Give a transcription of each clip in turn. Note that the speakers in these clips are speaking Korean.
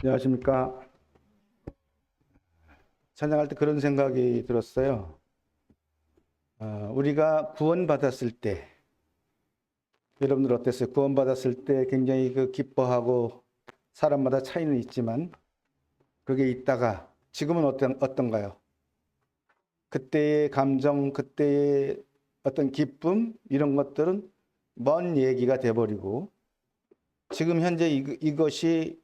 안녕하십니까. 찬양할 때 그런 생각이 들었어요. 우리가 구원받았을 때, 여러분들 어땠어요? 구원받았을 때 굉장히 기뻐하고 사람마다 차이는 있지만 그게 있다가 지금은 어떤가요? 그때의 감정, 그때의 어떤 기쁨, 이런 것들은 먼 얘기가 돼버리고 지금 현재 이것이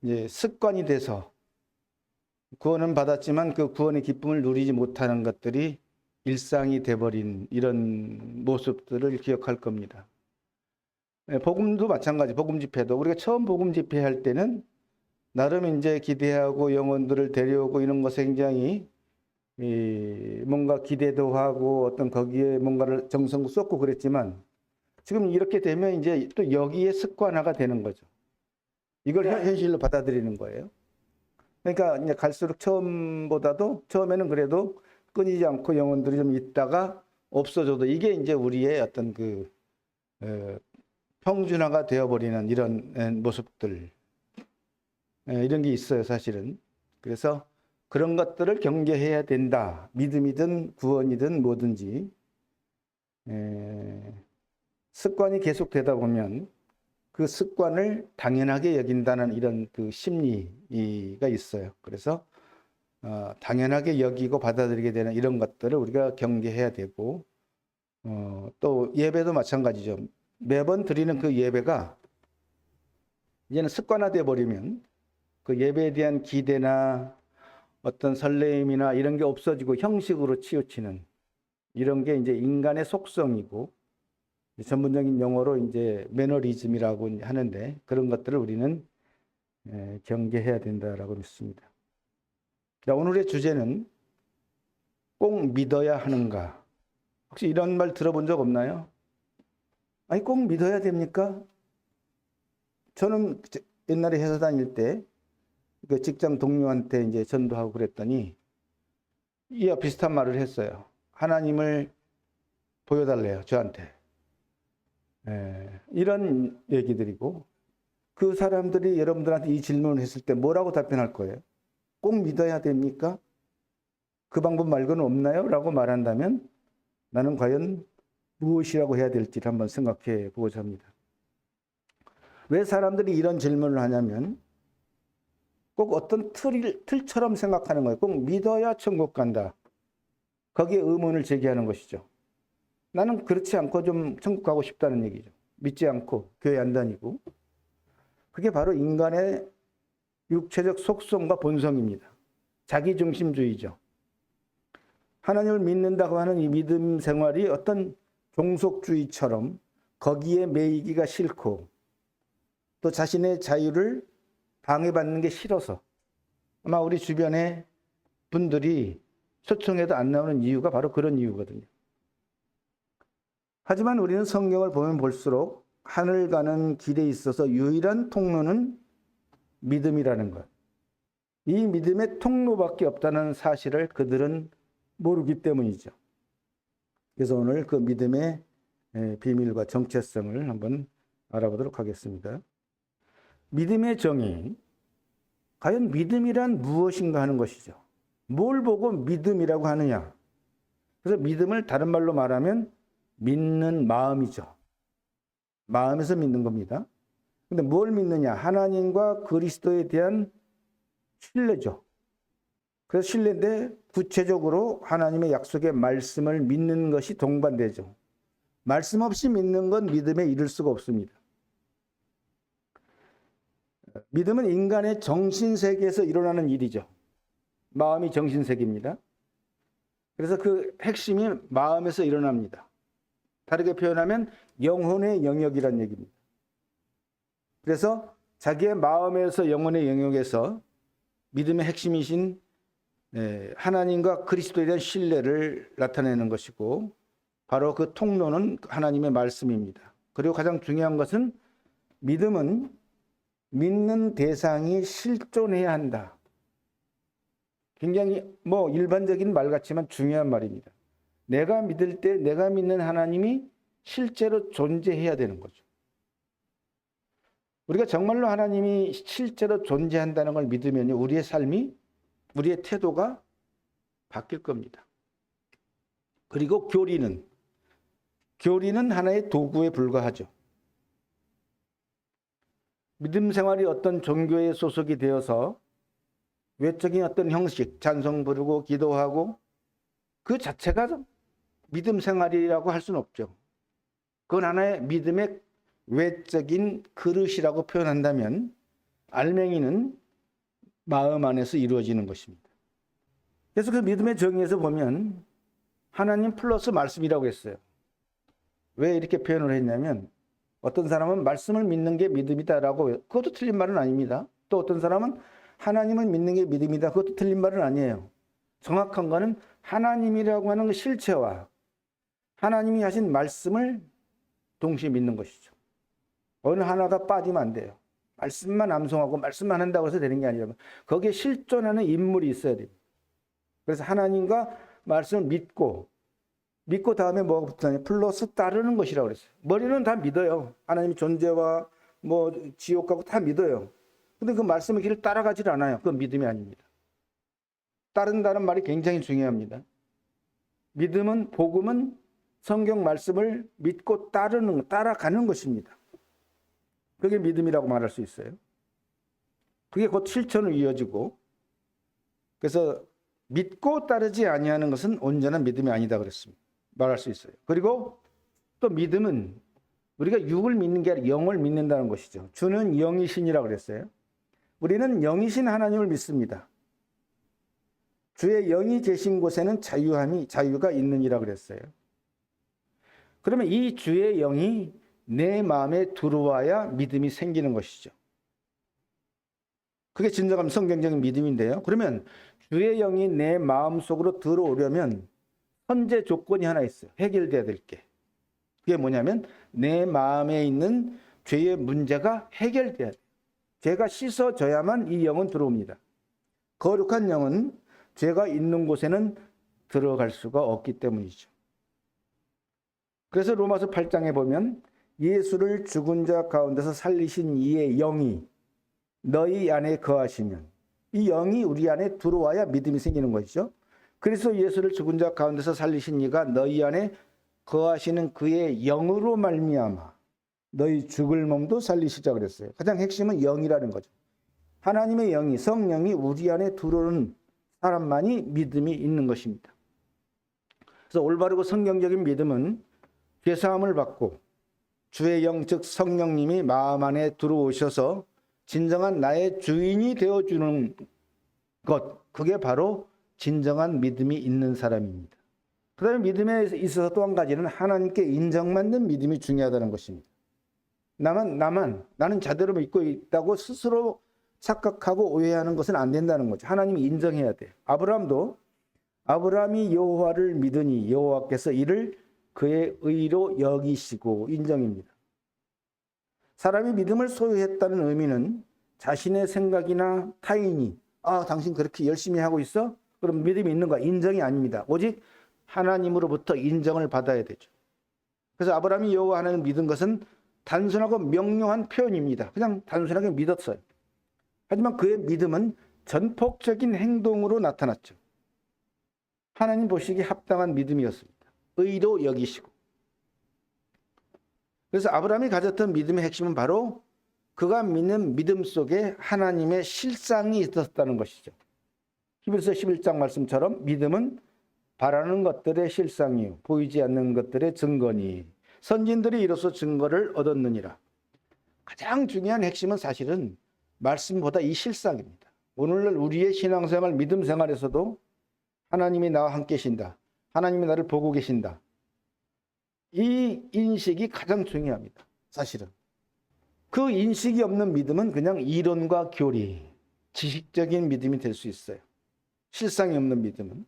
이제 습관이 돼서 구원은 받았지만 그 구원의 기쁨을 누리지 못하는 것들이 일상이 돼버린 이런 모습들을 기억할 겁니다. 복음도 마찬가지, 복음 집회도 우리가 처음 복음 집회할 때는 나름 이제 기대하고 영혼들을 데려오고 이런 것에 굉장히 뭔가 기대도 하고 어떤 거기에 뭔가를 정성도 쏟고 그랬지만 지금 이렇게 되면 이제 또 여기에 습관화가 되는 거죠. 이걸 현실로 받아들이는 거예요. 그러니까 이제 갈수록 처음에는 그래도 끊이지 않고 영혼들이 좀 있다가 없어져도 이게 이제 우리의 어떤 어, 평준화가 되어버리는 이런 모습들, 이런 게 있어요, 사실은. 그래서 그런 것들을 경계해야 된다. 믿음이든 구원이든 뭐든지. 습관이 계속되다 보면 그 습관을 당연하게 여긴다는 이런 그 심리가 있어요. 그래서 당연하게 여기고 받아들이게 되는 이런 것들을 우리가 경계해야 되고, 또 예배도 마찬가지죠. 매번 드리는 그 예배가 이제는 습관화돼 버리면 그 예배에 대한 기대나 어떤 설레임이나 이런 게 없어지고 형식으로 치우치는 이런 게 이제 인간의 속성이고, 전문적인 용어로 이제 매너리즘이라고 하는데 그런 것들을 우리는 경계해야 된다라고 믿습니다. 자, 오늘의 주제는 꼭 믿어야 하는가? 혹시 이런 말 들어본 적 없나요? 아니, 꼭 믿어야 됩니까? 저는 옛날에 회사 다닐 때 그 직장 동료한테 이제 전도하고 그랬더니 이와 비슷한 말을 했어요. 하나님을 보여달래요, 저한테. 이런 얘기들이고, 그 사람들이 여러분들한테 이 질문을 했을 때 뭐라고 답변할 거예요? 꼭 믿어야 됩니까? 그 방법 말고는 없나요? 라고 말한다면 나는 과연 무엇이라고 해야 될지를 한번 생각해 보고자 합니다. 왜 사람들이 이런 질문을 하냐면 꼭 어떤 틀처럼 생각하는 거예요. 꼭 믿어야 천국 간다. 거기에 의문을 제기하는 것이죠. 나는 그렇지 않고 좀 천국 가고 싶다는 얘기죠. 믿지 않고 교회 안 다니고. 그게 바로 인간의 육체적 속성과 본성입니다. 자기중심주의죠. 하나님을 믿는다고 하는 이 믿음 생활이 어떤 종속주의처럼 거기에 매이기가 싫고 또 자신의 자유를 방해받는 게 싫어서 아마 우리 주변의 분들이 초청해도 안 나오는 이유가 바로 그런 이유거든요. 하지만 우리는 성경을 보면 볼수록 하늘 가는 길에 있어서 유일한 통로는 믿음이라는 것. 이 믿음의 통로밖에 없다는 사실을 그들은 모르기 때문이죠. 그래서 오늘 그 믿음의 비밀과 정체성을 한번 알아보도록 하겠습니다. 믿음의 정의, 과연 믿음이란 무엇인가 하는 것이죠. 뭘 보고 믿음이라고 하느냐. 그래서 믿음을 다른 말로 말하면 믿는 마음이죠. 마음에서 믿는 겁니다. 근데 뭘 믿느냐? 하나님과 그리스도에 대한 신뢰죠. 그래서 신뢰인데 구체적으로 하나님의 약속의 말씀을 믿는 것이 동반되죠. 말씀 없이 믿는 건 믿음에 이를 수가 없습니다. 믿음은 인간의 정신세계에서 일어나는 일이죠. 마음이 정신세계입니다. 그래서 그 핵심이 마음에서 일어납니다. 다르게 표현하면 영혼의 영역이란 얘기입니다. 그래서 자기의 마음에서 영혼의 영역에서 믿음의 핵심이신 하나님과 그리스도에 대한 신뢰를 나타내는 것이고 바로 그 통로는 하나님의 말씀입니다. 그리고 가장 중요한 것은 믿음은 믿는 대상이 실존해야 한다. 굉장히 일반적인 말 같지만 중요한 말입니다. 내가 믿을 때 내가 믿는 하나님이 실제로 존재해야 되는 거죠. 우리가 정말로 하나님이 실제로 존재한다는 걸 믿으면요, 우리의 삶이, 우리의 태도가 바뀔 겁니다. 그리고 교리는 하나의 도구에 불과하죠. 믿음 생활이 어떤 종교에 소속이 되어서 외적인 어떤 형식, 찬송 부르고 기도하고 그 자체가 믿음 생활이라고 할 수는 없죠. 그건 하나의 믿음의 외적인 그릇이라고 표현한다면 알맹이는 마음 안에서 이루어지는 것입니다. 그래서 그 믿음의 정의에서 보면 하나님 플러스 말씀이라고 했어요. 왜 이렇게 표현을 했냐면 어떤 사람은 말씀을 믿는 게 믿음이다라고, 그것도 틀린 말은 아닙니다. 또 어떤 사람은 하나님을 믿는 게 믿음이다, 그것도 틀린 말은 아니에요. 정확한 거는 하나님이라고 하는 그 실체와 하나님이 하신 말씀을 동시에 믿는 것이죠. 어느 하나가 빠지면 안 돼요. 말씀만 암송하고 말씀만 한다고 해서 되는 게 아니라 거기에 실존하는 인물이 있어야 돼요. 그래서 하나님과 말씀을 믿고 다음에 뭐가 붙었냐, 플러스 따르는 것이라고 그랬어요. 머리는 다 믿어요. 하나님의 존재와 뭐 지옥 가고 다 믿어요. 근데 그 말씀의 길을 따라가질 않아요. 그건 믿음이 아닙니다. 따른다는 말이 굉장히 중요합니다. 믿음은, 복음은 성경 말씀을 믿고 따라가는 것입니다. 그게 믿음이라고 말할 수 있어요. 그게 곧 실천으로 이어지고, 그래서 믿고 따르지 아니하는 것은 온전한 믿음이 아니다 그랬습니다. 말할 수 있어요. 그리고 또 믿음은 우리가 육을 믿는 게 아니라 영을 믿는다는 것이죠. 주는 영이신이라고 그랬어요. 우리는 영이신 하나님을 믿습니다. 주의 영이 계신 곳에는 자유가 있느니라 그랬어요. 그러면 이 주의 영이 내 마음에 들어와야 믿음이 생기는 것이죠. 그게 진정한 성경적인 믿음인데요. 그러면 주의 영이 내 마음속으로 들어오려면 현재 조건이 하나 있어요. 해결돼야 될 게. 그게 뭐냐면 내 마음에 있는 죄의 문제가 해결돼야 돼요. 죄가 씻어져야만 이 영은 들어옵니다. 거룩한 영은 죄가 있는 곳에는 들어갈 수가 없기 때문이죠. 그래서 로마서 8장에 보면 예수를 죽은 자 가운데서 살리신 이의 영이 너희 안에 거하시면, 이 영이 우리 안에 들어와야 믿음이 생기는 것이죠. 그래서 예수를 죽은 자 가운데서 살리신 이가 너희 안에 거하시는 그의 영으로 말미암아 너희 죽을 몸도 살리시자 그랬어요. 가장 핵심은 영이라는 거죠. 하나님의 영이, 성령이 우리 안에 들어오는 사람만이 믿음이 있는 것입니다. 그래서 올바르고 성경적인 믿음은 죄사함을 받고 주의 영, 즉 성령님이 마음 안에 들어오셔서 진정한 나의 주인이 되어주는 것, 그게 바로 진정한 믿음이 있는 사람입니다. 그 다음에 믿음에 있어서 또 한 가지는 하나님께 인정받는 믿음이 중요하다는 것입니다. 나는 자대로 믿고 있다고 스스로 착각하고 오해하는 것은 안 된다는 거죠. 하나님이 인정해야 돼요. 아브라함이 여호와를 믿으니 여호와께서 이를 그의 의로 여기시고 인정입니다. 사람이 믿음을 소유했다는 의미는 자신의 생각이나 타인이 당신 그렇게 열심히 하고 있어? 그럼 믿음이 있는 거야. 인정이 아닙니다. 오직 하나님으로부터 인정을 받아야 되죠. 그래서 아브라함이 여호와 하나님을 믿은 것은 단순하고 명료한 표현입니다. 그냥 단순하게 믿었어요. 하지만 그의 믿음은 전폭적인 행동으로 나타났죠. 하나님 보시기에 합당한 믿음이었습니다. 의로 여기시고. 그래서 아브라함이 가졌던 믿음의 핵심은 바로 그가 믿는 믿음 속에 하나님의 실상이 있었다는 것이죠. 히브리서 11장 말씀처럼 믿음은 바라는 것들의 실상이요 보이지 않는 것들의 증거니 선진들이 이로써 증거를 얻었느니라. 가장 중요한 핵심은 사실은 말씀보다 이 실상입니다. 오늘날 우리의 신앙생활, 믿음 생활에서도 하나님이 나와 함께 계신다. 하나님이 나를 보고 계신다. 이 인식이 가장 중요합니다. 사실은. 그 인식이 없는 믿음은 그냥 이론과 교리, 지식적인 믿음이 될 수 있어요. 실상이 없는 믿음은.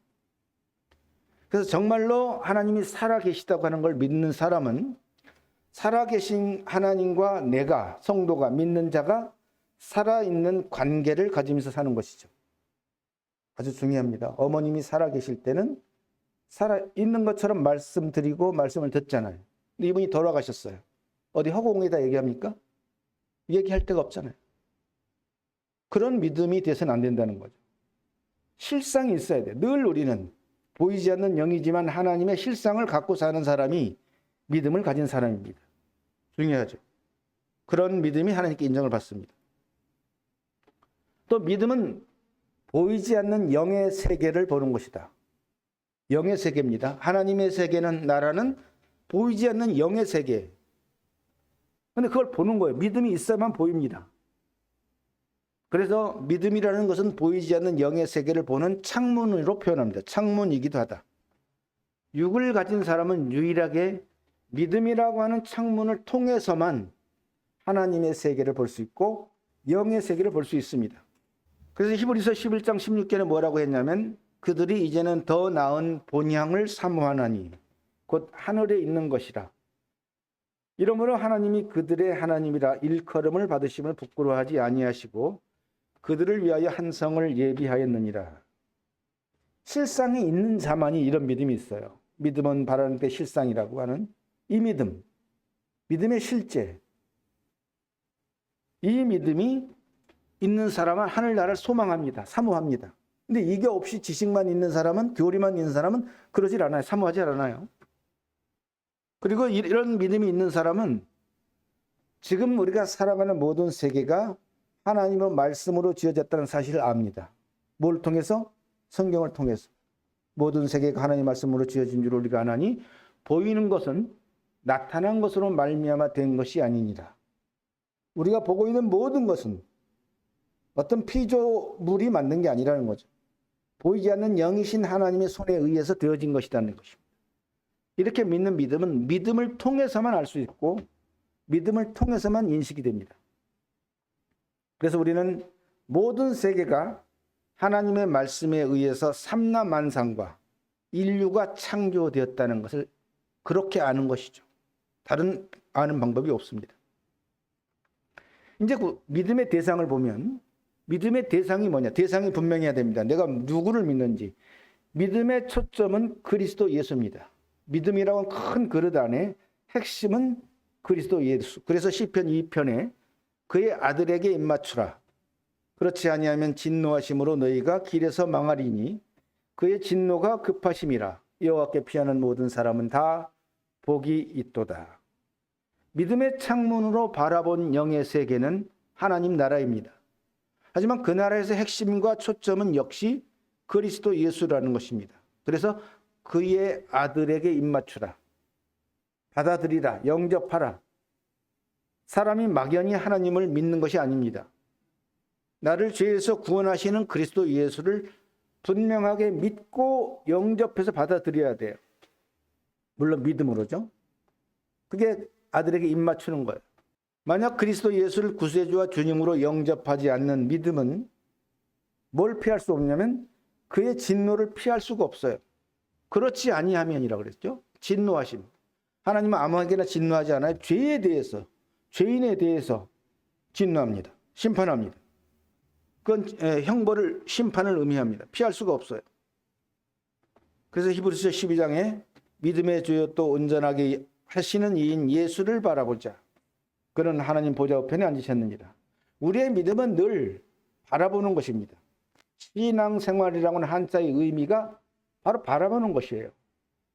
그래서 정말로 하나님이 살아계시다고 하는 걸 믿는 사람은 살아계신 하나님과 내가, 성도가, 믿는 자가 살아있는 관계를 가지면서 사는 것이죠. 아주 중요합니다. 어머님이 살아계실 때는 살아있는 것처럼 말씀드리고 말씀을 듣잖아요. 근데 이분이 돌아가셨어요. 어디 허공에다 얘기합니까? 얘기할 데가 없잖아요. 그런 믿음이 돼서는 안 된다는 거죠. 실상이 있어야 돼. 늘 우리는 보이지 않는 영이지만 하나님의 실상을 갖고 사는 사람이 믿음을 가진 사람입니다. 중요하죠. 그런 믿음이 하나님께 인정을 받습니다. 또 믿음은 보이지 않는 영의 세계를 보는 것이다. 영의 세계입니다. 하나님의 세계는 나라는 보이지 않는 영의 세계. 근데 그걸 보는 거예요. 믿음이 있어야만 보입니다. 그래서 믿음이라는 것은 보이지 않는 영의 세계를 보는 창문으로 표현합니다. 창문이기도 하다. 육을 가진 사람은 유일하게 믿음이라고 하는 창문을 통해서만 하나님의 세계를 볼 수 있고 영의 세계를 볼 수 있습니다. 그래서 히브리서 11장 16절에 뭐라고 했냐면 그들이 이제는 더 나은 본향을 사모하나니 곧 하늘에 있는 것이라. 이러므로 하나님이 그들의 하나님이라 일컬음을 받으심을 부끄러워하지 아니하시고 그들을 위하여 한 성을 예비하였느니라. 실상이 있는 자만이 이런 믿음이 있어요. 믿음은 바라는 데 실상이라고 하는 이 믿음, 믿음의 실제. 이 믿음이 있는 사람은 하늘나라를 소망합니다. 사모합니다. 근데 이게 없이 지식만 있는 사람은, 교리만 있는 사람은 그러질 않아요. 사모하지 않아요. 그리고 이런 믿음이 있는 사람은 지금 우리가 살아가는 모든 세계가 하나님의 말씀으로 지어졌다는 사실을 압니다. 뭘 통해서? 성경을 통해서. 모든 세계가 하나님의 말씀으로 지어진 줄 우리가 아나니 보이는 것은 나타난 것으로 말미암아 된 것이 아니니라. 우리가 보고 있는 모든 것은 어떤 피조물이 만든 게 아니라는 거죠. 보이지 않는 영이신 하나님의 손에 의해서 되어진 것이라는 것입니다. 이렇게 믿는 믿음은 믿음을 통해서만 알 수 있고 믿음을 통해서만 인식이 됩니다. 그래서 우리는 모든 세계가 하나님의 말씀에 의해서 삼라만상과 인류가 창조되었다는 것을 그렇게 아는 것이죠. 다른 아는 방법이 없습니다. 이제 그 믿음의 대상을 보면 믿음의 대상이 뭐냐? 대상이 분명해야 됩니다. 내가 누구를 믿는지. 믿음의 초점은 그리스도 예수입니다. 믿음이라고 큰 그릇 안에 핵심은 그리스도 예수. 그래서 시편 2편에 그의 아들에게 입맞추라. 그렇지 아니하면 진노하심으로 너희가 길에서 망하리니 그의 진노가 급하심이라. 여호와께 피하는 모든 사람은 다 복이 있도다. 믿음의 창문으로 바라본 영의 세계는 하나님 나라입니다. 하지만 그 나라에서 핵심과 초점은 역시 그리스도 예수라는 것입니다. 그래서 그의 아들에게 입맞추라. 받아들이라. 영접하라. 사람이 막연히 하나님을 믿는 것이 아닙니다. 나를 죄에서 구원하시는 그리스도 예수를 분명하게 믿고 영접해서 받아들여야 돼요. 물론 믿음으로죠. 그게 아들에게 입맞추는 거예요. 만약 그리스도 예수를 구세주와 주님으로 영접하지 않는 믿음은 뭘 피할 수 없냐면 그의 진노를 피할 수가 없어요. 그렇지 아니하면이라고 그랬죠. 진노하심. 하나님은 아무에게나 진노하지 않아요. 죄에 대해서, 죄인에 대해서 진노합니다. 심판합니다. 그건 형벌을, 심판을 의미합니다. 피할 수가 없어요. 그래서 히브리서 12장에 믿음의 주여 또 온전하게 하시는 이인 예수를 바라보자. 그는 하나님 보좌 우편에 앉으셨느니라. 우리의 믿음은 늘 바라보는 것입니다. 신앙생활이라고는 한자의 의미가 바로 바라보는 것이에요.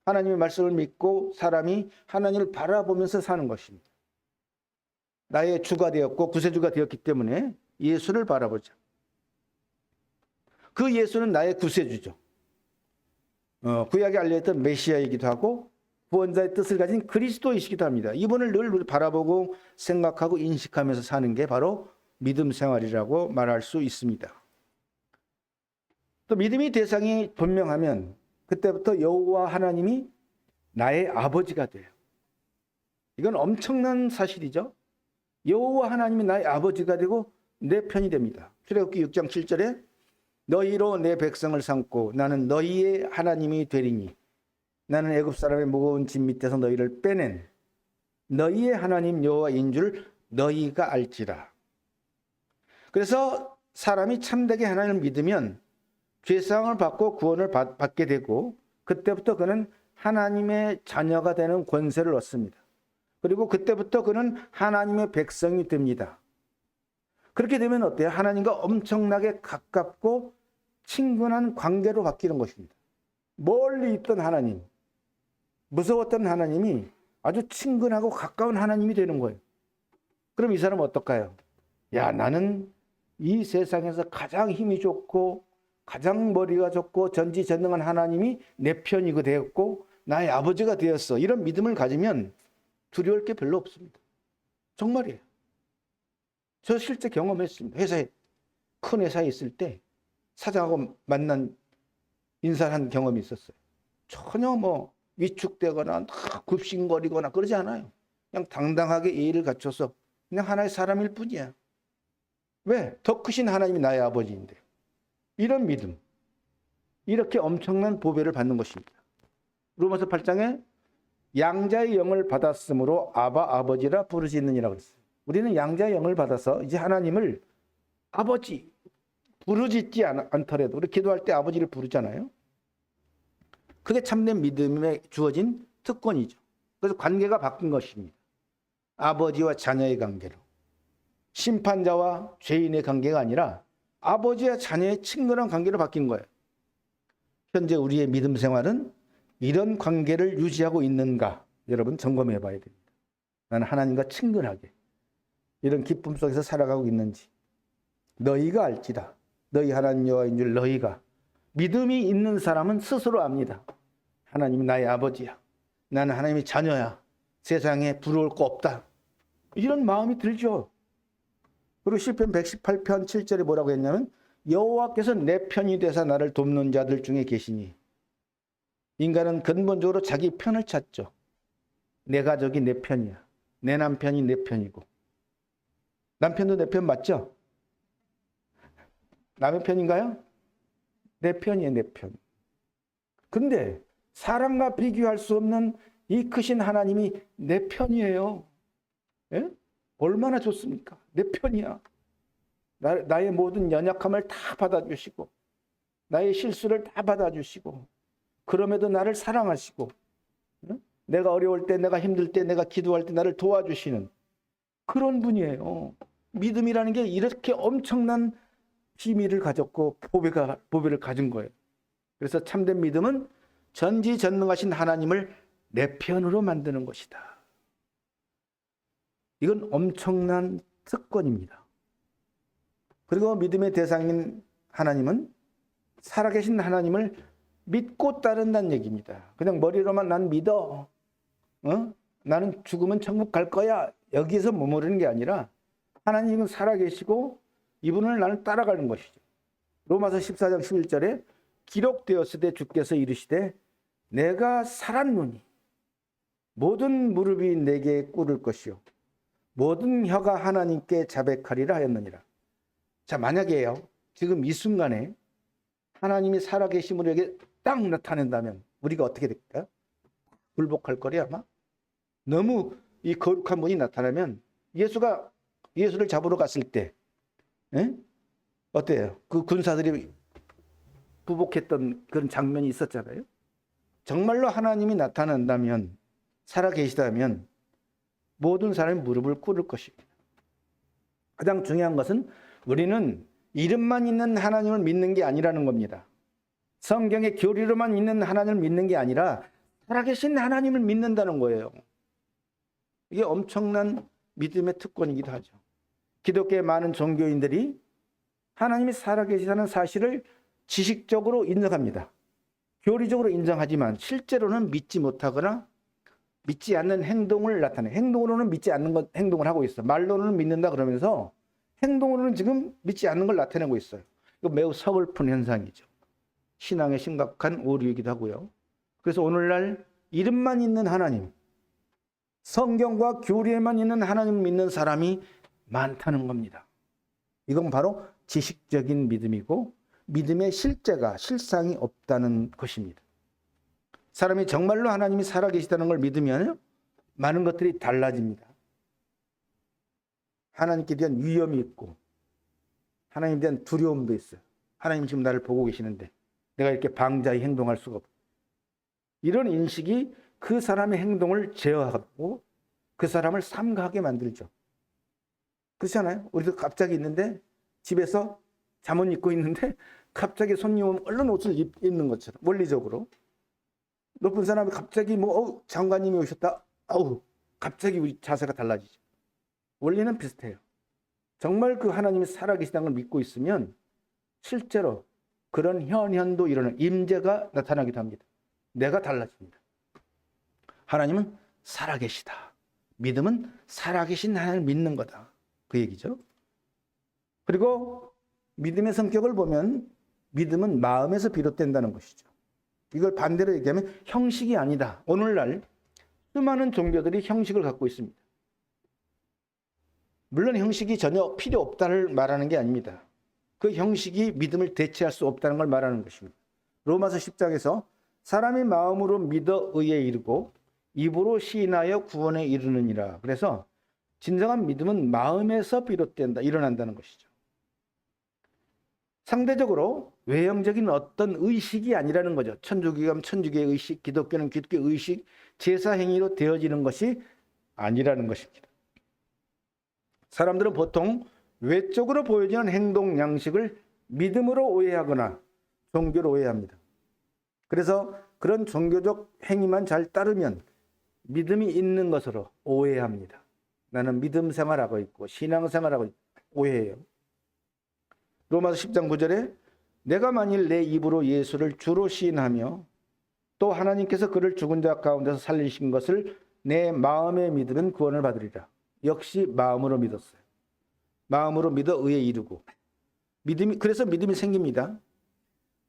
하나님의 말씀을 믿고 사람이 하나님을 바라보면서 사는 것입니다. 나의 주가 되었고 구세주가 되었기 때문에 예수를 바라보자. 그 예수는 나의 구세주죠. 구약에 알려있던 메시아이기도 하고 구원자의 뜻을 가진 그리스도이시기도 합니다. 이분을 늘 바라보고 생각하고 인식하면서 사는 게 바로 믿음 생활이라고 말할 수 있습니다. 또 믿음의 대상이 분명하면 그때부터 여호와 하나님이 나의 아버지가 돼요. 이건 엄청난 사실이죠. 여호와 하나님이 나의 아버지가 되고 내 편이 됩니다. 출애굽기 6장 7절에 너희로 내 백성을 삼고 나는 너희의 하나님이 되리니 나는 애굽 사람의 무거운 짐 밑에서 너희를 빼낸 너희의 하나님 여호와인 줄 너희가 알지라. 그래서 사람이 참되게 하나님을 믿으면 죄사함을 받고 구원을 받게 되고 그때부터 그는 하나님의 자녀가 되는 권세를 얻습니다. 그리고 그때부터 그는 하나님의 백성이 됩니다. 그렇게 되면 어때요? 하나님과 엄청나게 가깝고 친근한 관계로 바뀌는 것입니다. 멀리 있던 하나님, 무서웠던 하나님이 아주 친근하고 가까운 하나님이 되는 거예요. 그럼 이 사람은 어떨까요? 야, 나는 이 세상에서 가장 힘이 좋고 가장 머리가 좋고 전지전능한 하나님이 내 편이 되었고 나의 아버지가 되었어. 이런 믿음을 가지면 두려울 게 별로 없습니다. 정말이에요. 저 실제 경험했습니다. 큰 회사에 있을 때 사장하고 만난 인사를 한 경험이 있었어요. 전혀 위축되거나 굽신거리거나 그러지 않아요. 그냥 당당하게 예의를 갖춰서 그냥 하나의 사람일 뿐이야. 왜? 더 크신 하나님이 나의 아버지인데. 이런 믿음, 이렇게 엄청난 보배를 받는 것입니다. 로마서 8장에 양자의 영을 받았으므로 아바 아버지라 부르짖느니라 그랬어요. 우리는 양자의 영을 받아서 이제 하나님을 아버지 부르짖지 않더라도 우리 기도할 때 아버지를 부르잖아요. 그게 참된 믿음에 주어진 특권이죠. 그래서 관계가 바뀐 것입니다. 아버지와 자녀의 관계로. 심판자와 죄인의 관계가 아니라 아버지와 자녀의 친근한 관계로 바뀐 거예요. 현재 우리의 믿음 생활은 이런 관계를 유지하고 있는가? 여러분 점검해 봐야 됩니다. 나는 하나님과 친근하게 이런 기쁨 속에서 살아가고 있는지. 너희가 알지다. 너희 하나님 여호와인 줄 너희가. 믿음이 있는 사람은 스스로 압니다. 하나님이 나의 아버지야. 나는 하나님의 자녀야. 세상에 부러울 거 없다. 이런 마음이 들죠. 그리고 시편 118편 7절에 뭐라고 했냐면 여호와께서 내 편이 되사 나를 돕는 자들 중에 계시니. 인간은 근본적으로 자기 편을 찾죠. 내 가족이 내 편이야. 내 남편이 내 편이고. 남편도 내 편 맞죠? 남의 편인가요? 내 편이에요, 내 편. 근데 사람과 비교할 수 없는 이 크신 하나님이 내 편이에요. 예? 얼마나 좋습니까? 내 편이야. 나의 모든 연약함을 다 받아주시고 나의 실수를 다 받아주시고 그럼에도 나를 사랑하시고 내가 어려울 때, 내가 힘들 때, 내가 기도할 때 나를 도와주시는 그런 분이에요. 믿음이라는 게 이렇게 엄청난 비밀을 가졌고 보배를 가진 거예요. 그래서 참된 믿음은 전지전능하신 하나님을 내 편으로 만드는 것이다. 이건 엄청난 특권입니다. 그리고 믿음의 대상인 하나님은 살아계신 하나님을 믿고 따른다는 얘기입니다. 그냥 머리로만 난 믿어. 나는 죽으면 천국 갈 거야. 여기서 머무르는 게 아니라 하나님은 살아계시고 이분을 나는 따라가는 것이죠. 로마서 14장 11절에 기록되었을 때 주께서 이르시되 내가 살았노니 모든 무릎이 내게 꿇을 것이요 모든 혀가 하나님께 자백하리라 하였느니라. 자, 만약에요. 지금 이 순간에 하나님이 살아계심을 여기 딱 나타낸다면 우리가 어떻게 될까요? 굴복할 거리 아마? 너무 이 거룩한 분이 나타나면 예수를 잡으러 갔을 때 어때요? 그 군사들이 부복했던 그런 장면이 있었잖아요. 정말로 하나님이 나타난다면 살아계시다면 모든 사람이 무릎을 꿇을 것입니다. 가장 중요한 것은 우리는 이름만 있는 하나님을 믿는 게 아니라는 겁니다. 성경의 교리로만 있는 하나님을 믿는 게 아니라 살아계신 하나님을 믿는다는 거예요. 이게 엄청난 믿음의 특권이기도 하죠. 기독교의 많은 종교인들이 하나님이 살아계시다는 사실을 지식적으로 인정합니다. 교리적으로 인정하지만 실제로는 믿지 못하거나 믿지 않는 행동을 나타내. 행동으로는 믿지 않는 행동을 하고 있어. 말로는 믿는다 그러면서 행동으로는 지금 믿지 않는 걸 나타내고 있어요. 이거 매우 서글픈 현상이죠. 신앙의 심각한 오류이기도 하고요. 그래서 오늘날 이름만 있는 하나님, 성경과 교리에만 있는 하나님을 믿는 사람이 많다는 겁니다. 이건 바로 지식적인 믿음이고 믿음의 실상이 없다는 것입니다. 사람이 정말로 하나님이 살아계시다는 걸 믿으면 많은 것들이 달라집니다. 하나님께 대한 위험이 있고 하나님에 대한 두려움도 있어요. 하나님 지금 나를 보고 계시는데 내가 이렇게 방자히 행동할 수가 없고 이런 인식이 그 사람의 행동을 제어하고 그 사람을 삼가하게 만들죠. 그렇잖아요. 우리도 갑자기 있는데 집에서 잠옷 입고 있는데 갑자기 손님 오면 얼른 옷을 입는 것처럼 원리적으로 높은 사람이 갑자기 장관님이 오셨다. 갑자기 우리 자세가 달라지죠. 원리는 비슷해요. 정말 그 하나님이 살아계시다는 걸 믿고 있으면 실제로 그런 현현도 일어나는 임재가 나타나기도 합니다. 내가 달라집니다. 하나님은 살아계시다. 믿음은 살아계신 하나님을 믿는 거다. 그 얘기죠. 그리고 믿음의 성격을 보면 믿음은 마음에서 비롯된다는 것이죠. 이걸 반대로 얘기하면 형식이 아니다. 오늘날 수많은 종교들이 형식을 갖고 있습니다. 물론 형식이 전혀 필요 없다를 말하는 게 아닙니다. 그 형식이 믿음을 대체할 수 없다는 걸 말하는 것입니다. 로마서 10장에서 사람이 마음으로 믿어 의에 이르고 입으로 시인하여 구원에 이르느니라. 그래서 진정한 믿음은 마음에서 비롯된다, 일어난다는 것이죠. 상대적으로 외형적인 어떤 의식이 아니라는 거죠. 천주교가 천주교의 의식, 기독교는 기독교의 의식, 제사 행위로 되어지는 것이 아니라는 것입니다. 사람들은 보통 외적으로 보여지는 행동 양식을 믿음으로 오해하거나 종교로 오해합니다. 그래서 그런 종교적 행위만 잘 따르면 믿음이 있는 것으로 오해합니다. 나는 믿음 생활하고 있고 신앙생활하고 있고 오해해요. 로마서 10장 9절에 내가 만일 내 입으로 예수를 주로 시인하며 또 하나님께서 그를 죽은 자 가운데서 살리신 것을 내 마음에 믿으면 구원을 받으리라. 역시 마음으로 믿었어요. 마음으로 믿어 의에 이르고 그래서 믿음이 생깁니다.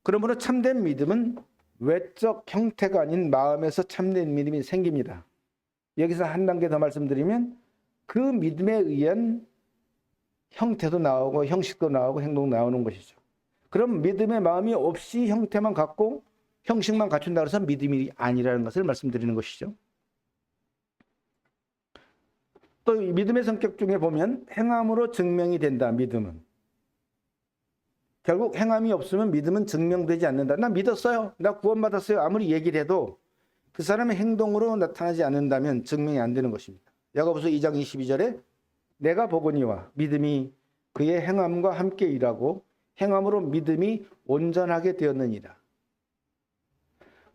그러므로 참된 믿음은 외적 형태가 아닌 마음에서 참된 믿음이 생깁니다. 여기서 한 단계 더 말씀드리면 그 믿음에 의한 형태도 나오고 형식도 나오고 행동도 나오는 것이죠. 그럼 믿음의 마음이 없이 형태만 갖고 형식만 갖춘다 그래서 믿음이 아니라는 것을 말씀드리는 것이죠. 또 믿음의 성격 중에 보면 행함으로 증명이 된다. 믿음은 결국 행함이 없으면 믿음은 증명되지 않는다. 나 믿었어요. 나 구원받았어요. 아무리 얘기를 해도 그 사람의 행동으로 나타나지 않는다면 증명이 안 되는 것입니다. 야고보서 2장 22절에 내가 보거니와 믿음이 그의 행함과 함께 일하고 행함으로 믿음이 온전하게 되었느니라.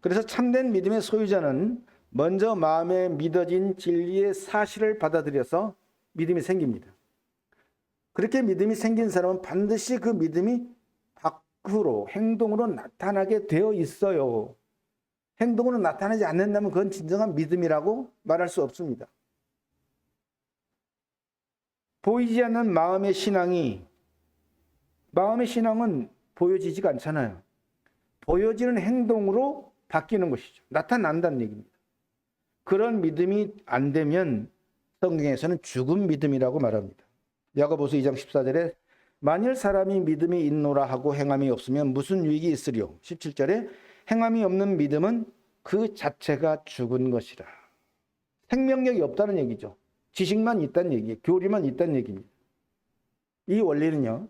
그래서 참된 믿음의 소유자는 먼저 마음에 믿어진 진리의 사실을 받아들여서 믿음이 생깁니다. 그렇게 믿음이 생긴 사람은 반드시 그 믿음이 밖으로 행동으로 나타나게 되어 있어요. 행동으로 나타나지 않는다면 그건 진정한 믿음이라고 말할 수 없습니다. 보이지 않는 마음의 신앙은 보여지지가 않잖아요. 보여지는 행동으로 바뀌는 것이죠. 나타난다는 얘기입니다. 그런 믿음이 안 되면 성경에서는 죽은 믿음이라고 말합니다. 야고보서 2장 14절에 만일 사람이 믿음이 있노라 하고 행함이 없으면 무슨 유익이 있으리요. 17절에 행함이 없는 믿음은 그 자체가 죽은 것이라. 생명력이 없다는 얘기죠. 지식만 있다는 얘기예요. 교리만 있다는 얘기입니다. 이 원리는요,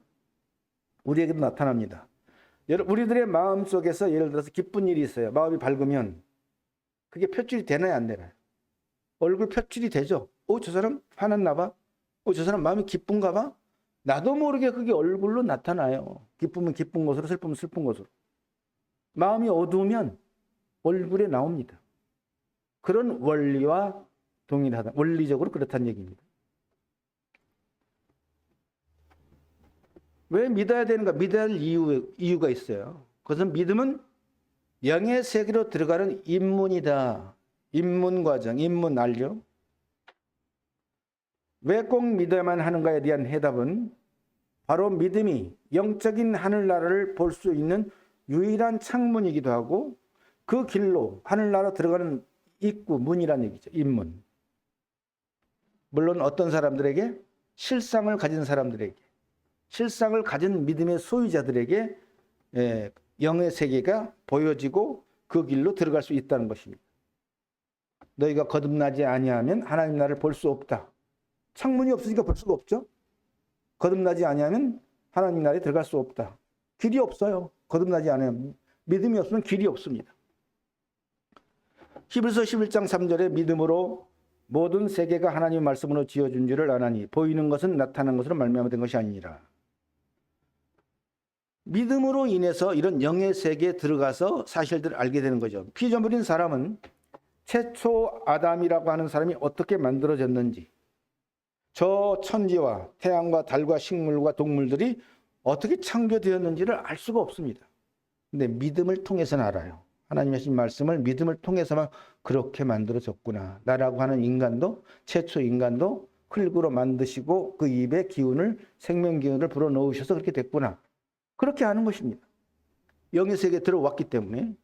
우리에게도 나타납니다. 우리들의 마음 속에서 예를 들어서 기쁜 일이 있어요. 마음이 밝으면 그게 표출이 되나요, 안 되나요? 얼굴 표출이 되죠. 저 사람 화났나 봐. 저 사람 마음이 기쁜가 봐. 나도 모르게 그게 얼굴로 나타나요. 기쁨은 기쁜 것으로, 슬픔은 슬픈 것으로. 마음이 어두우면 얼굴에 나옵니다. 그런 원리와 동일하다. 원리적으로 그렇다는 얘기입니다. 왜 믿어야 되는가? 믿어야 할 이유가 있어요. 그것은 믿음은 영의 세계로 들어가는 입문이다. 입문 과정, 입문 알죠? 왜 꼭 믿어야만 하는가에 대한 해답은 바로 믿음이 영적인 하늘나라를 볼 수 있는 유일한 창문이기도 하고 그 길로 하늘나라 들어가는 입구, 문이라는 얘기죠. 입문. 물론 어떤 사람들에게 실상을 가진 사람들에게 실상을 가진 믿음의 소유자들에게 영의 세계가 보여지고 그 길로 들어갈 수 있다는 것입니다. 너희가 거듭나지 아니하면 하나님 나라를 볼 수 없다. 창문이 없으니까 볼 수가 없죠. 거듭나지 아니하면 하나님 나라에 들어갈 수 없다. 길이 없어요. 거듭나지 않으면 믿음이 없으면 길이 없습니다. 히브리서 11장 3절에 믿음으로 모든 세계가 하나님의 말씀으로 지어준 줄을 아나니 보이는 것은 나타난 것으로 말미암아 된 것이 아니니라. 믿음으로 인해서 이런 영의 세계에 들어가서 사실들을 알게 되는 거죠. 피조물인 사람은 최초 아담이라고 하는 사람이 어떻게 만들어졌는지, 저 천지와 태양과 달과 식물과 동물들이 어떻게 창조되었는지를 알 수가 없습니다. 근데 믿음을 통해서는 알아요. 하나님의 하신 말씀을 믿음을 통해서만 그렇게 만들어졌구나. 나라고 하는 인간도, 최초 인간도 흙으로 만드시고 그 입에 기운을, 생명 기운을 불어넣으셔서 그렇게 됐구나. 그렇게 하는 것입니다. 영의 세계에 들어왔기 때문에.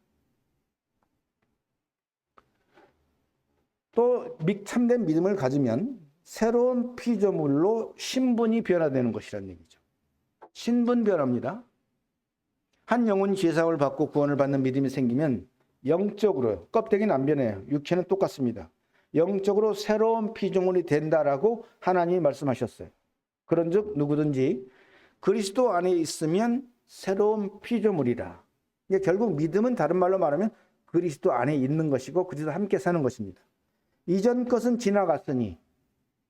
또 참된 믿음을 가지면 새로운 피조물로 신분이 변화되는 것이라는 얘기죠. 신분 변화입니다. 한 영혼이 죄사함을 받고 구원을 받는 믿음이 생기면 영적으로, 껍데기는 안 변해요. 육체는 똑같습니다. 영적으로 새로운 피조물이 된다라고 하나님이 말씀하셨어요. 그런즉 누구든지 그리스도 안에 있으면 새로운 피조물이라. 이게 결국 믿음은 다른 말로 말하면 그리스도 안에 있는 것이고 그리스도 함께 사는 것입니다. 이전 것은 지나갔으니,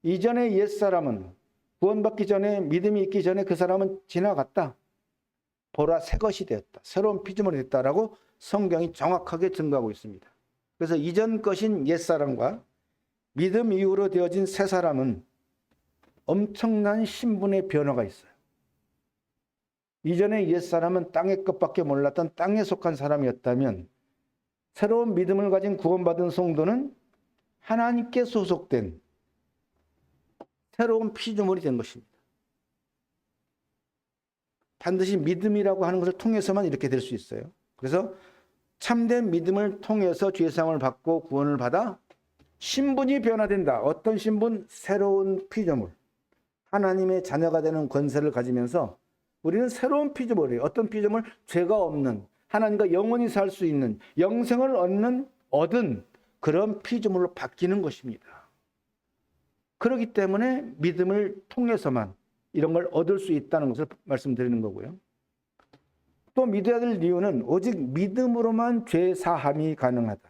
이전의 옛사람은, 구원받기 전에, 믿음이 있기 전에 그 사람은 지나갔다. 보라 새 것이 되었다. 새로운 피조물이 됐다라고 성경이 정확하게 증거하고 있습니다. 그래서 이전 것인 옛사람과 믿음 이후로 되어진 새 사람은 엄청난 신분의 변화가 있어요. 이전의 옛사람은 땅의 것밖에 몰랐던 땅에 속한 사람이었다면 새로운 믿음을 가진 구원받은 성도는 하나님께 소속된 새로운 피조물이 된 것입니다. 반드시 믿음이라고 하는 것을 통해서만 이렇게 될 수 있어요. 그래서 참된 믿음을 통해서 죄사함을 받고 구원을 받아 신분이 변화된다. 어떤 신분? 새로운 피조물. 하나님의 자녀가 되는 권세를 가지면서 우리는 새로운 피조물이에요. 어떤 피조물? 죄가 없는, 하나님과 영원히 살 수 있는, 영생을 얻은 그런 피조물로 바뀌는 것입니다. 그렇기 때문에 믿음을 통해서만 이런 걸 얻을 수 있다는 것을 말씀드리는 거고요. 또 믿어야 될 이유는 오직 믿음으로만 죄 사함이 가능하다.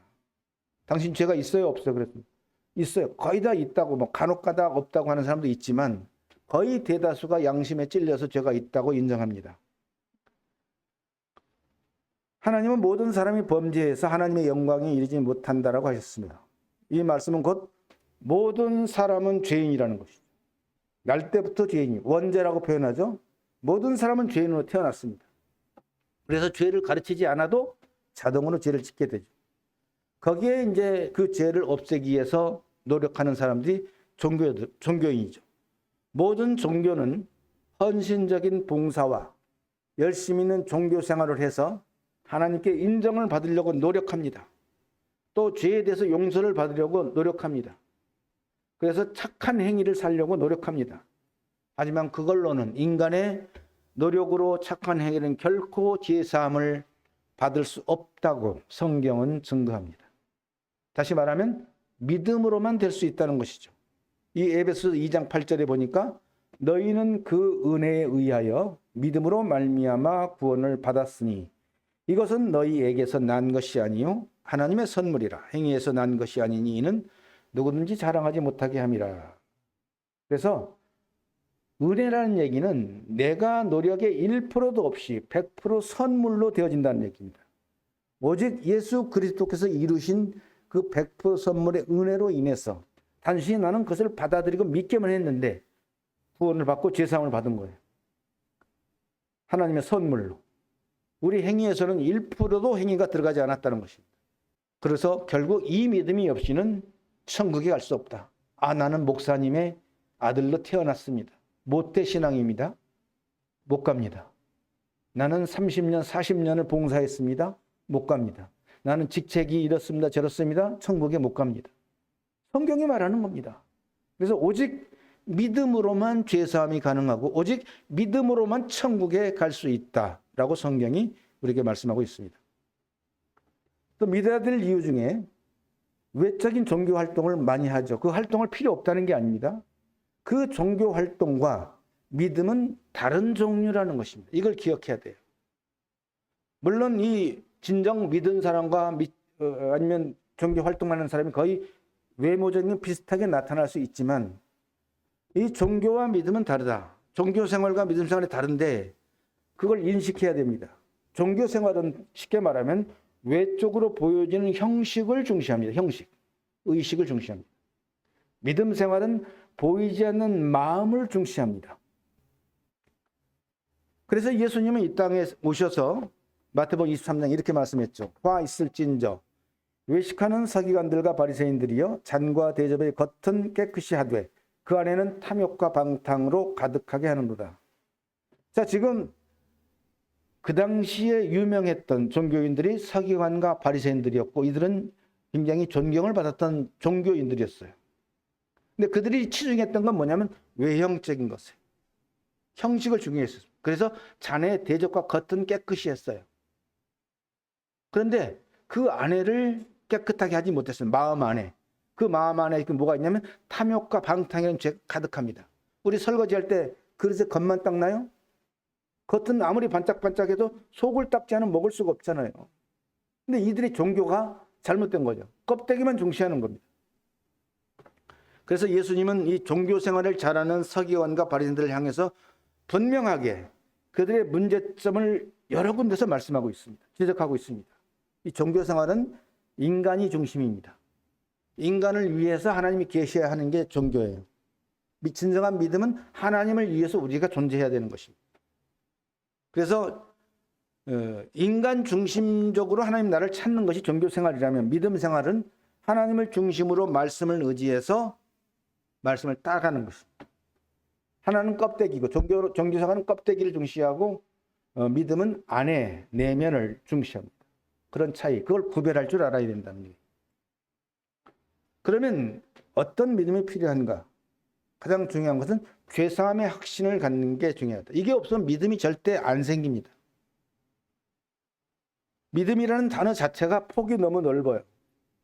당신 죄가 있어요, 없어요? 그랬습니다. 있어요. 거의 다 있다고, 뭐 간혹 가다 없다고 하는 사람도 있지만 거의 대다수가 양심에 찔려서 죄가 있다고 인정합니다. 하나님은 모든 사람이 범죄해서 하나님의 영광에 이르지 못한다라고 하셨습니다. 이 말씀은 곧 모든 사람은 죄인이라는 것이죠. 날 때부터 죄인이, 원죄라고 표현하죠. 모든 사람은 죄인으로 태어났습니다. 그래서 죄를 가르치지 않아도 자동으로 죄를 짓게 되죠. 거기에 이제 그 죄를 없애기 위해서 노력하는 사람들이 종교인이죠. 모든 종교는 헌신적인 봉사와 열심히 있는 종교 생활을 해서 하나님께 인정을 받으려고 노력합니다. 또 죄에 대해서 용서를 받으려고 노력합니다. 그래서 착한 행위를 살려고 노력합니다. 하지만 그걸로는, 인간의 노력으로 착한 행위는 결코 죄사함을 받을 수 없다고 성경은 증거합니다. 다시 말하면 믿음으로만 될 수 있다는 것이죠. 이 에베소서 2장 8절에 보니까 너희는 그 은혜에 의하여 믿음으로 말미암아 구원을 받았으니 이것은 너희에게서 난 것이 아니요 하나님의 선물이라. 행위에서 난 것이 아니니 이는 누구든지 자랑하지 못하게 함이라. 그래서 은혜라는 얘기는 내가 노력의 1%도 없이 100% 선물로 되어진다는 얘기입니다. 오직 예수 그리스도께서 이루신 그 100% 선물의 은혜로 인해서 단순히 나는 그것을 받아들이고 믿기만 했는데 구원을 받고 죄사함을 받은 거예요. 하나님의 선물로. 우리 행위에서는 1%도 행위가 들어가지 않았다는 것입니다. 그래서 결국 이 믿음이 없이는 천국에 갈 수 없다. 아, 나는 목사님의 아들로 태어났습니다. 못돼 신앙입니다. 못 갑니다. 나는 30년, 40년을 봉사했습니다. 못 갑니다. 나는 직책이 이렇습니다. 저렇습니다. 천국에 못 갑니다. 성경이 말하는 겁니다. 그래서 오직 믿음으로만 죄사함이 가능하고 오직 믿음으로만 천국에 갈 수 있다라고 성경이 우리에게 말씀하고 있습니다. 또 믿어야 될 이유 중에 외적인 종교 활동을 많이 하죠. 그 활동을 필요 없다는 게 아닙니다. 그 종교 활동과 믿음은 다른 종류라는 것입니다. 이걸 기억해야 돼요. 물론 이 진정 믿은 사람과 아니면 종교 활동하는 사람이 거의 외모적인 비슷하게 나타날 수 있지만 이 종교와 믿음은 다르다. 종교 생활과 믿음 생활이 다른데 그걸 인식해야 됩니다. 종교 생활은 쉽게 말하면 외적으로 보여지는 형식을 중시합니다. 형식, 의식을 중시합니다. 믿음 생활은 보이지 않는 마음을 중시합니다. 그래서 예수님은 이 땅에 오셔서 마태복음 23장 이렇게 말씀했죠. 화 있을진저 외식하는 서기관들과 바리새인들이여 잔과 대접의 겉은 깨끗이 하되 그 안에는 탐욕과 방탕으로 가득하게 하는도다. 자, 지금 그 당시에 유명했던 종교인들이 서기관과 바리새인들이었고 이들은 굉장히 존경을 받았던 종교인들이었어요. 근데 그들이 치중했던 건 뭐냐면 외형적인 것에 형식을 중요했어요. 그래서 잔의 대접과 겉은 깨끗이 했어요. 그런데 그 안에를 깨끗하게 하지 못했어요. 마음 안에. 그 마음 안에 뭐가 있냐면 탐욕과 방탕이라는 죄가 가득합니다. 우리 설거지할 때 그릇에 겉만 닦나요? 겉은 아무리 반짝반짝해도 속을 닦지 않으면 먹을 수가 없잖아요. 근데 이들의 종교가 잘못된 거죠. 껍데기만 중시하는 겁니다. 그래서 예수님은 이 종교 생활을 잘하는 서기관과 바리새인들을 향해서 분명하게 그들의 문제점을 여러 군데서 말씀하고 있습니다. 지적하고 있습니다. 이 종교 생활은 인간이 중심입니다. 인간을 위해서 하나님이 계셔야 하는 게 종교예요. 진정한 믿음은 하나님을 위해서 우리가 존재해야 되는 것입니다. 그래서 인간 중심적으로 하나님 나를 찾는 것이 종교 생활이라면 믿음 생활은 하나님을 중심으로 말씀을 의지해서 말씀을 따라가는 것입니다. 하나는 껍데기고 종교 생활은 껍데기를 중시하고 믿음은 안에 내면을 중시합니다. 그런 차이, 그걸 구별할 줄 알아야 된다는 얘기예요. 그러면 어떤 믿음이 필요한가? 가장 중요한 것은 죄사함의 확신을 갖는 게 중요하다. 이게 없으면 믿음이 절대 안 생깁니다. 믿음이라는 단어 자체가 폭이 너무 넓어요.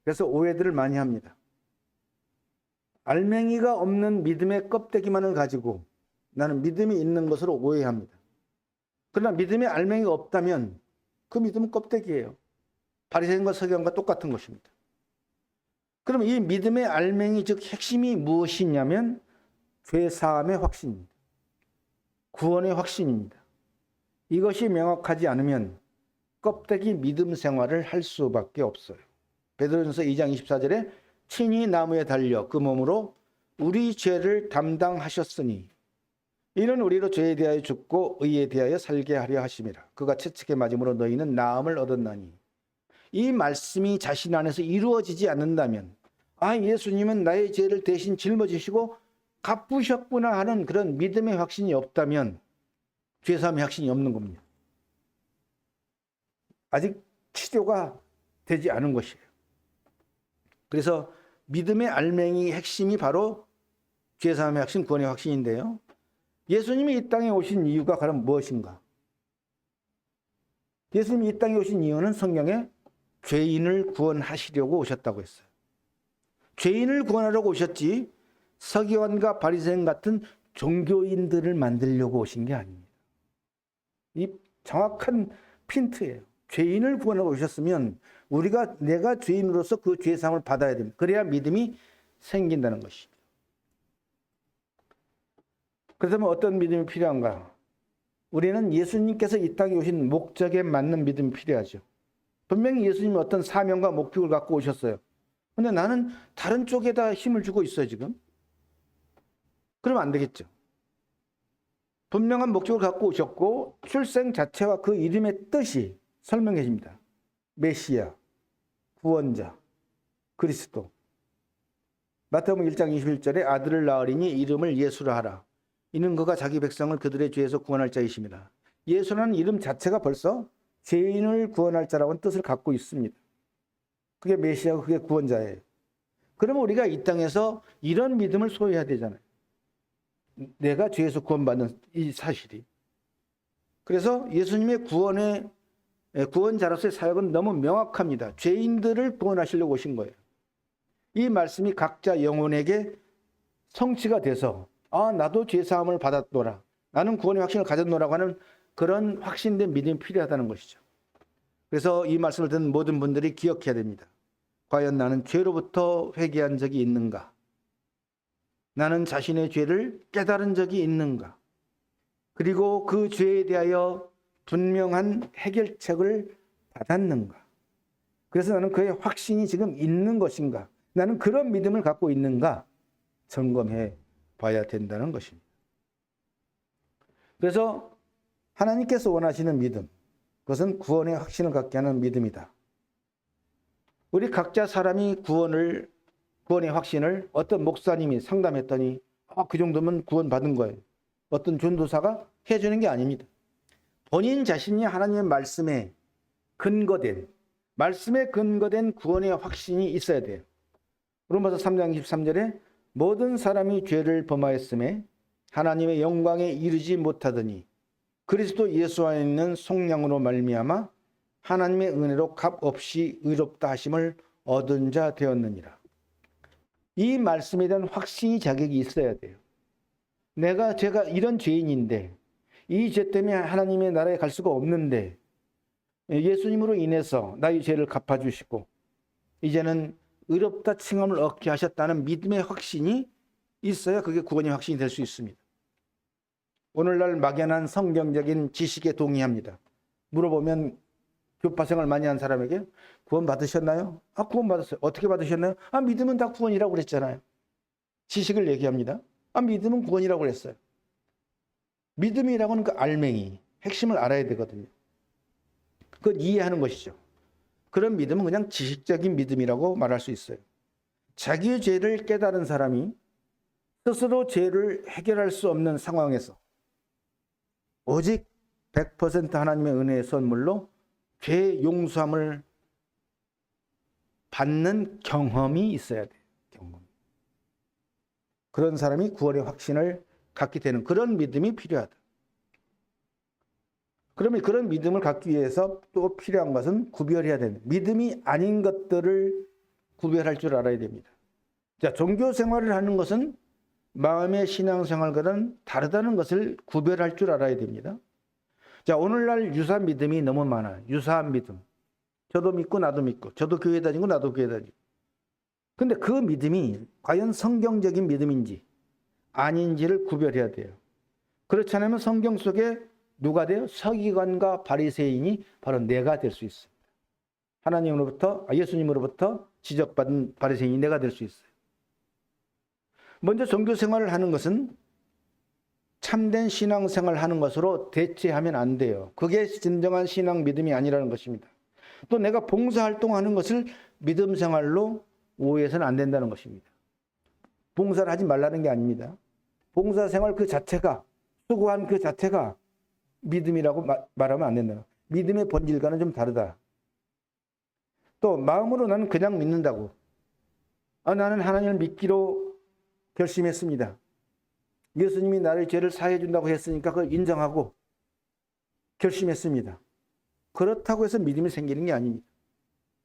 그래서 오해들을 많이 합니다. 알맹이가 없는 믿음의 껍데기만을 가지고 나는 믿음이 있는 것으로 오해합니다. 그러나 믿음의 알맹이가 없다면 그 믿음은 껍데기예요. 바리새인과 서기관과 똑같은 것입니다. 그럼 이 믿음의 알맹이 즉 핵심이 무엇이냐면 죄사함의 확신입니다. 구원의 확신입니다. 이것이 명확하지 않으면 껍데기 믿음 생활을 할 수밖에 없어요. 베드로전서 2장 24절에 친히 나무에 달려 그 몸으로 우리 죄를 담당하셨으니 이는 우리로 죄에 대하여 죽고 의에 대하여 살게 하려 하심이라. 그가 채찍에 맞음으로 너희는 나음을 얻었나니. 이 말씀이 자신 안에서 이루어지지 않는다면 예수님은 나의 죄를 대신 짊어지시고 갚으셨구나 하는 그런 믿음의 확신이 없다면 죄사함의 확신이 없는 겁니다. 아직 치료가 되지 않은 것이에요. 그래서 믿음의 알맹이 핵심이 바로 죄사함의 확신, 구원의 확신인데요. 예수님이 이 땅에 오신 이유가 과연 무엇인가? 예수님이 이 땅에 오신 이유는 성경에 죄인을 구원하시려고 오셨다고 했어요. 죄인을 구원하려고 오셨지 서기관과 바리새인 같은 종교인들을 만들려고 오신 게 아닙니다. 이 정확한 핀트예요. 죄인을 구원하고 오셨으면 내가 죄인으로서 그 죄사함을 받아야 됩니다. 그래야 믿음이 생긴다는 것입니다. 그렇다면 어떤 믿음이 필요한가? 우리는 예수님께서 이 땅에 오신 목적에 맞는 믿음이 필요하죠. 분명히 예수님은 어떤 사명과 목적을 갖고 오셨어요. 근데 나는 다른 쪽에다 힘을 주고 있어요, 지금. 그러면 안 되겠죠. 분명한 목적을 갖고 오셨고 출생 자체와 그 이름의 뜻이 설명해 줍니다. 메시아, 구원자, 그리스도. 마태복음 1장 21절에 아들을 낳으리니 이름을 예수라 하라. 이는 그가 자기 백성을 그들의 죄에서 구원할 자이십니다. 예수라는 이름 자체가 벌써 죄인을 구원할 자라는 뜻을 갖고 있습니다. 그게 메시아고 그게 구원자예요. 그러면 우리가 이 땅에서 이런 믿음을 소유해야 되잖아요. 내가 죄에서 구원받는 이 사실이. 그래서 예수님의 구원자로서의 사역은 너무 명확합니다. 죄인들을 구원하시려고 오신 거예요. 이 말씀이 각자 영혼에게 성취가 돼서 나도 죄사함을 받았노라. 나는 구원의 확신을 가졌노라고 하는 그런 확신된 믿음이 필요하다는 것이죠. 그래서 이 말씀을 듣는 모든 분들이 기억해야 됩니다. 과연 나는 죄로부터 회개한 적이 있는가? 나는 자신의 죄를 깨달은 적이 있는가? 그리고 그 죄에 대하여 분명한 해결책을 받았는가? 그래서 나는 그의 확신이 지금 있는 것인가? 나는 그런 믿음을 갖고 있는가? 점검해 봐야 된다는 것입니다. 그래서 하나님께서 원하시는 믿음, 그것은 구원의 확신을 갖게 하는 믿음이다. 우리 각자 사람이 구원의 확신을 어떤 목사님이 상담했더니 그 정도면 구원받은 거예요. 어떤 전도사가 해주는 게 아닙니다. 본인 자신이 하나님의 말씀에 근거된 구원의 확신이 있어야 돼요. 로마서 3장 23절에 모든 사람이 죄를 범하였음에 하나님의 영광에 이르지 못하더니 그리스도 예수 안에 있는 속량으로 말미암아 하나님의 은혜로 값없이 의롭다 하심을 얻은 자 되었느니라. 이 말씀에 대한 확신이 자격이 있어야 돼요. 제가 이런 죄인인데 이 죄 때문에 하나님의 나라에 갈 수가 없는데 예수님으로 인해서 나의 죄를 갚아주시고 이제는 의롭다 칭함을 얻게 하셨다는 믿음의 확신이 있어야 그게 구원의 확신이 될 수 있습니다. 오늘날 막연한 성경적인 지식에 동의합니다. 물어보면 교파생활 많이 한 사람에게 구원 받으셨나요? 구원 받았어요. 어떻게 받으셨나요? 믿음은 다 구원이라고 그랬잖아요. 지식을 얘기합니다. 믿음은 구원이라고 그랬어요. 믿음이라고는 그 알맹이, 핵심을 알아야 되거든요. 그걸 이해하는 것이죠. 그런 믿음은 그냥 지식적인 믿음이라고 말할 수 있어요. 자기의 죄를 깨달은 사람이 스스로 죄를 해결할 수 없는 상황에서 오직 100% 하나님의 은혜의 선물로 죄 용서함을 받는 경험이 있어야 돼요. 경험. 그런 사람이 구원의 확신을 갖게 되는 그런 믿음이 필요하다. 그러면 그런 믿음을 갖기 위해서 또 필요한 것은 구별해야 되는 믿음이 아닌 것들을 구별할 줄 알아야 됩니다. 자, 종교 생활을 하는 것은 마음의 신앙생활과는 다르다는 것을 구별할 줄 알아야 됩니다. 자, 오늘날 유사 믿음이 너무 많아요. 유사한 믿음. 저도 믿고 나도 믿고, 저도 교회 다니고 나도 교회 다니고. 근데 그 믿음이 과연 성경적인 믿음인지 아닌지를 구별해야 돼요. 그렇지 않으면 성경 속에 누가 돼요? 서기관과 바리새인이 바로 내가 될 수 있습니다. 예수님으로부터 지적받은 바리새인이 내가 될 수 있어요. 먼저 종교 생활을 하는 것은 참된 신앙생활을 하는 것으로 대체하면 안 돼요. 그게 진정한 신앙 믿음이 아니라는 것입니다. 또 내가 봉사활동하는 것을 믿음 생활로 오해해서는 안 된다는 것입니다. 봉사를 하지 말라는 게 아닙니다. 봉사생활 그 자체가, 수고한 그 자체가 믿음이라고 말하면 안 된다. 믿음의 본질과는 좀 다르다. 또 마음으로 나는 그냥 믿는다고. 나는 하나님을 믿기로 결심했습니다. 예수님이 나를 죄를 사해 준다고 했으니까 그걸 인정하고 결심했습니다. 그렇다고 해서 믿음이 생기는 게 아닙니다.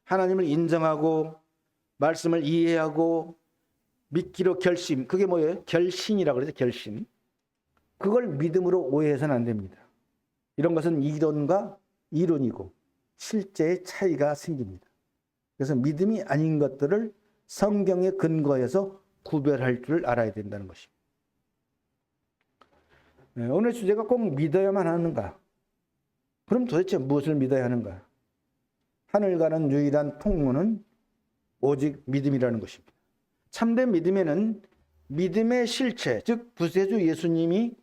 하나님을 인정하고 말씀을 이해하고 믿기로 결심. 그게 뭐예요? 결신이라고 그러죠. 결심. 그걸 믿음으로 오해해서는 안 됩니다. 이런 것은 이론과 이론이고 실제의 차이가 생깁니다. 그래서 믿음이 아닌 것들을 성경에 근거해서 구별할 줄 알아야 된다는 것입니다. 오늘 주제가 꼭 믿어야만 하는가? 그럼 도대체 무엇을 믿어야 하는가? 하늘 가는 유일한 통로는 오직 믿음이라는 것입니다. 참된 믿음에는 믿음의 실체, 즉 구세주 예수님이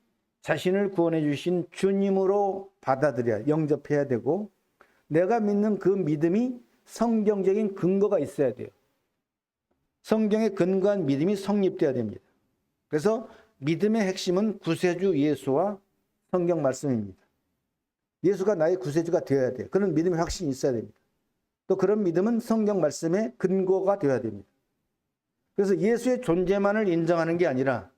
자신을 구원해 주신 주님으로 받아들여야, 영접해야 되고 내가 믿는 그 믿음이 성경적인 근거가 있어야 돼요. 성경에 근거한 믿음이 성립돼야 됩니다. 그래서 믿음의 핵심은 구세주 예수와 성경 말씀입니다. 예수가 나의 구세주가 되어야 돼요. 그런 믿음의 확신이 있어야 됩니다. 또 그런 믿음은 성경 말씀의 근거가 되어야 됩니다. 그래서 예수의 존재만을 인정하는 게 아니라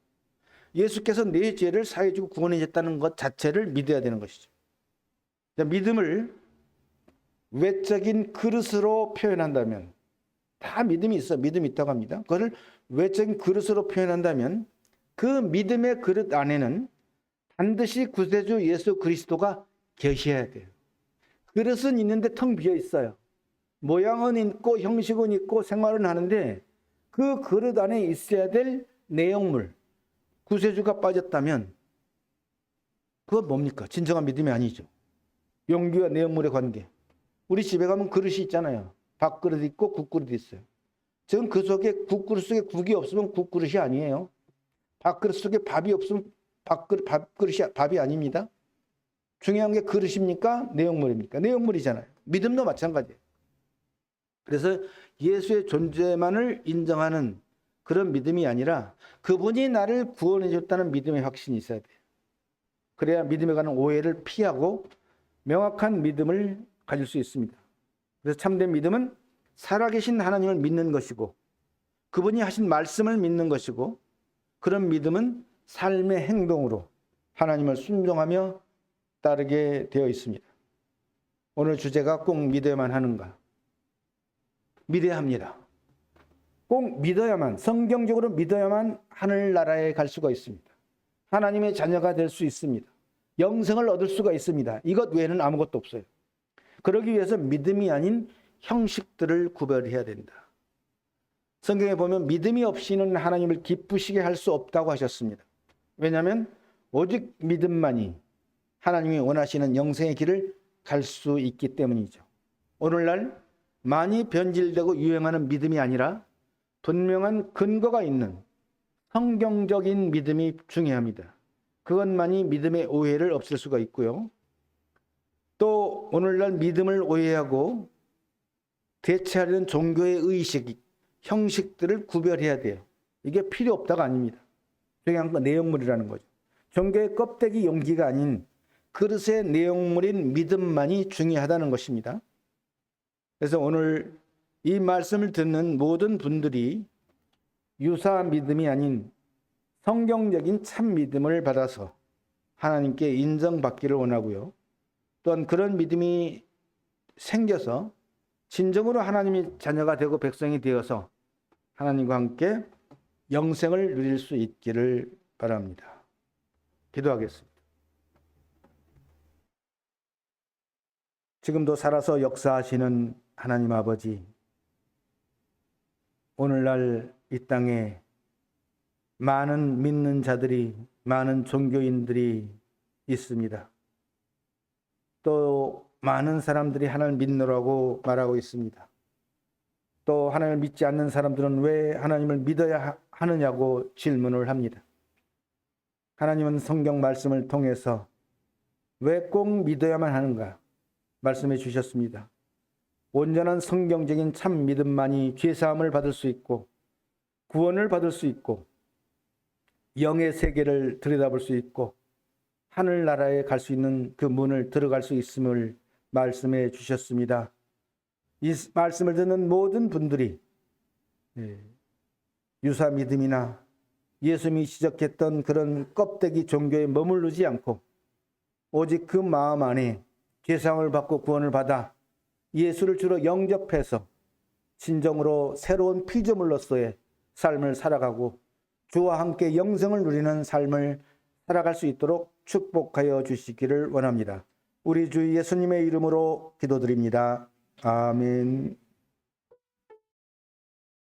예수께서 내 죄를 사해주고 구원해 줬다는 것 자체를 믿어야 되는 것이죠. 믿음을 외적인 그릇으로 표현한다면 다 믿음이 있어. 믿음이 있다고 합니다. 그걸 외적인 그릇으로 표현한다면 그 믿음의 그릇 안에는 반드시 구세주 예수 그리스도가 계셔야 돼요. 그릇은 있는데 텅 비어 있어요. 모양은 있고 형식은 있고 생활은 하는데 그 그릇 안에 있어야 될 내용물, 구세주가 빠졌다면 그건 뭡니까? 진정한 믿음이 아니죠. 용기와 내용물의 관계. 우리 집에 가면 그릇이 있잖아요. 밥그릇 있고 국그릇 있어요. 지금 그 속에 국그릇 속에 국이 없으면 국그릇이 아니에요. 밥그릇 속에 밥이 없으면 밥그릇이 밥이 아닙니다. 중요한 게 그릇입니까? 내용물입니까? 내용물이잖아요. 믿음도 마찬가지예요. 그래서 예수의 존재만을 인정하는 그런 믿음이 아니라 그분이 나를 구원해 줬다는 믿음의 확신이 있어야 돼요. 그래야 믿음에 관한 오해를 피하고 명확한 믿음을 가질 수 있습니다. 그래서 참된 믿음은 살아계신 하나님을 믿는 것이고 그분이 하신 말씀을 믿는 것이고 그런 믿음은 삶의 행동으로 하나님을 순종하며 따르게 되어 있습니다. 오늘 주제가 꼭 믿어야만 하는가? 믿어야 합니다. 꼭 믿어야만, 성경적으로 믿어야만 하늘나라에 갈 수가 있습니다. 하나님의 자녀가 될 수 있습니다. 영생을 얻을 수가 있습니다. 이것 외에는 아무것도 없어요. 그러기 위해서 믿음이 아닌 형식들을 구별해야 된다. 성경에 보면 믿음이 없이는 하나님을 기쁘시게 할 수 없다고 하셨습니다. 왜냐하면 오직 믿음만이 하나님이 원하시는 영생의 길을 갈 수 있기 때문이죠. 오늘날 많이 변질되고 유행하는 믿음이 아니라 분명한 근거가 있는 성경적인 믿음이 중요합니다. 그것만이 믿음의 오해를 없앨 수가 있고요. 또 오늘날 믿음을 오해하고 대체하려는 종교의 의식, 형식들을 구별해야 돼요. 이게 필요 없다가 아닙니다. 중요한 건 내용물이라는 거죠. 종교의 껍데기 용기가 아닌 그릇의 내용물인 믿음만이 중요하다는 것입니다. 그래서 오늘 이 말씀을 듣는 모든 분들이 유사 믿음이 아닌 성경적인 참 믿음을 받아서 하나님께 인정받기를 원하고요. 또한 그런 믿음이 생겨서 진정으로 하나님의 자녀가 되고 백성이 되어서 하나님과 함께 영생을 누릴 수 있기를 바랍니다. 기도하겠습니다. 지금도 살아서 역사하시는 하나님 아버지, 오늘날 이 땅에 많은 믿는 자들이, 많은 종교인들이 있습니다. 또 많은 사람들이 하나님을 믿노라고 말하고 있습니다. 또 하나님을 믿지 않는 사람들은 왜 하나님을 믿어야 하느냐고 질문을 합니다. 하나님은 성경 말씀을 통해서 왜 꼭 믿어야만 하는가 말씀해 주셨습니다. 온전한 성경적인 참 믿음만이 죄사함을 받을 수 있고 구원을 받을 수 있고 영의 세계를 들여다볼 수 있고 하늘나라에 갈 수 있는 그 문을 들어갈 수 있음을 말씀해 주셨습니다. 이 말씀을 듣는 모든 분들이 유사 믿음이나 예수님이 지적했던 그런 껍데기 종교에 머무르지 않고 오직 그 마음 안에 죄사함을 받고 구원을 받아 예수를 주로 영접해서 진정으로 새로운 피조물로서의 삶을 살아가고 주와 함께 영생을 누리는 삶을 살아갈 수 있도록 축복하여 주시기를 원합니다. 우리 주 예수님의 이름으로 기도드립니다. 아멘.